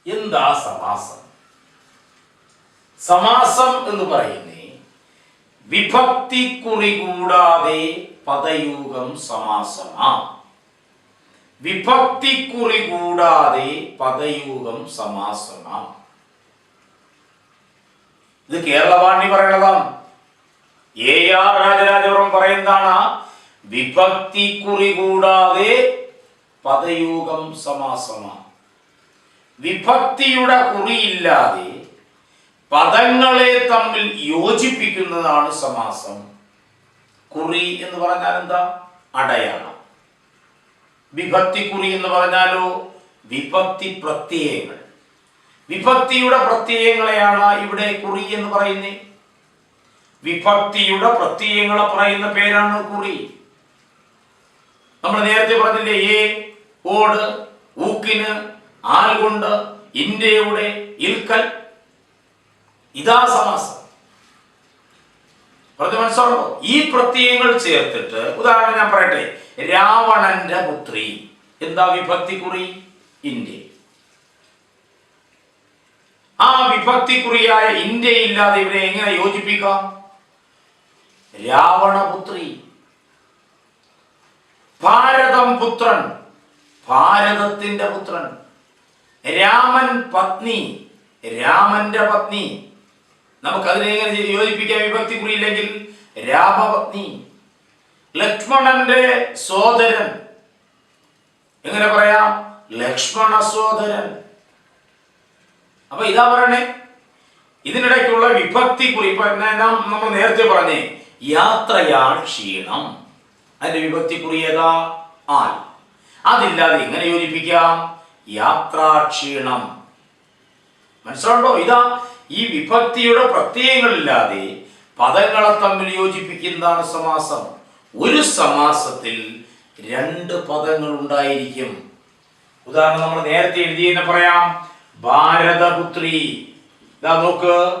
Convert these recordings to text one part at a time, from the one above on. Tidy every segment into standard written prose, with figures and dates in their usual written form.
എന്താ സമാസം? സമാസം എന്ന് പറയുന്നേ വിഭക്തി കുറി കൂടാതെ പദയൂകം സമാസമാ. വിഭക്തി കുറി കൂടാതെ പദയൂകം സമാസമാ. ഇത് കേരളവാണി പറയണതാണ്. AR രാജരാജവരം പറയുന്നതാണ് വിഭക്തി കുറി കൂടാതെ പദയൂകം സമാസമാണ്. വിഭക്തിയുടെ കുറിയില്ലാതെ പദങ്ങളെ തമ്മിൽ യോജിപ്പിക്കുന്നതാണ് സമാസം. കുറി എന്ന് പറഞ്ഞാൽ എന്താ? അടയാളം. വിഭക്തി കുറി എന്ന് പറഞ്ഞാലോ വിഭക്തി പ്രത്യയങ്ങൾ. വിഭക്തിയുടെ പ്രത്യയങ്ങളെയാണ് ഇവിടെ കുറി എന്ന് പറയുന്നത്. വിഭക്തിയുടെ പ്രത്യയങ്ങളെ പറയുന്ന പേരാണ് കുറി. നമ്മൾ നേരത്തെ പറഞ്ഞില്ലേ, ഏ, ഓട്, ഊക്കിന്, ആൽ കൊണ്ട്, ഇന്ത്യയുടെ, ഇൽക്കൽ. ഇതാ സമാസം. പറഞ്ഞു മനസ്സിലാണോ? ഈ പ്രത്യയങ്ങൾ ചേർത്തിട്ട് ഉദാഹരണം ഞാൻ പറയട്ടെ. രാവണന്റെ പുത്രി. എന്താ വിഭക്തി കുറി? ഇന്ത്യ. ആ വിഭക്തി കുറിയായ ഇന്ത്യ ഇല്ലാതെ ഇവരെ എങ്ങനെ യോജിപ്പിക്കാം? രാവണപുത്രി. ഭാരതം പുത്രൻ, ഭാരതത്തിന്റെ പുത്രൻ. രാമൻ പത്നി, രാമന്റെ പത്നി. നമുക്ക് അതിനെ എങ്ങനെ യോജിപ്പിക്കാം? വിഭക്തി കുറി ഇല്ലെങ്കിൽ രാമപത്നി. ലക്ഷ്മണന്റെ സോദരൻ, എങ്ങനെ പറയാം? ലക്ഷ്മണ സോദരൻ. അപ്പൊ ഇതാ പറയണേ, ഇതിനിടയ്ക്കുള്ള വിഭക്തി കുറി. ഇപ്പൊ നമ്മൾ നേരത്തെ പറഞ്ഞേ യാത്രയാൾ ക്ഷീണം. അതിന്റെ വിഭക്തി കുറി ഏതാ? ആൽ. അതില്ലാതെ എങ്ങനെ യോജിപ്പിക്കാം? യാത്രാക്ഷീണം. മനസ്സിലുണ്ടോ? ഇതാ ഈ വിഭക്തിയുടെ പ്രത്യയങ്ങളില്ലാതെ പദങ്ങളെ തമ്മിൽ യോജിപ്പിക്കുന്നതാണ് സമാസം. ഒരു സമാസത്തിൽ രണ്ട് പദങ്ങൾ ഉണ്ടായിരിക്കും. ഉദാഹരണം നമ്മൾ നേരത്തെ എഴുതിയെന്ന് പറയാം. ഭാരതപുത്രി. ഇതാ നോക്ക്,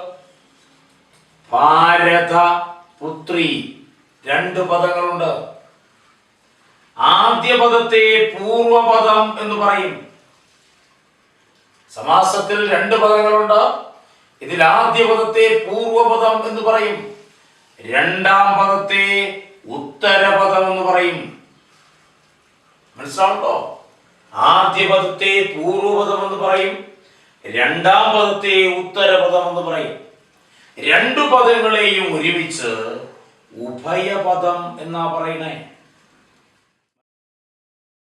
ഭാരതപുത്രി. രണ്ട് പദങ്ങളുണ്ട്. ആദ്യ പദത്തെ പൂർവപദം എന്ന് പറയും. സമാസത്തിൽ രണ്ട് പദങ്ങളുണ്ട്. ഇതിൽ ആദ്യ പദത്തെ പൂർവപദം എന്ന് പറയും. രണ്ടാം പദത്തെ ഉത്തരപദം എന്ന് പറയും. മനസ്സിലാവുണ്ടോ? ആദ്യ പദത്തെ പൂർവപദം എന്ന് പറയും. രണ്ടാം പദത്തെ ഉത്തരപദം എന്ന് പറയും. രണ്ടു പദങ്ങളെയും ഒരുമിച്ച് ഉഭയപദം എന്നാ പറയണേ.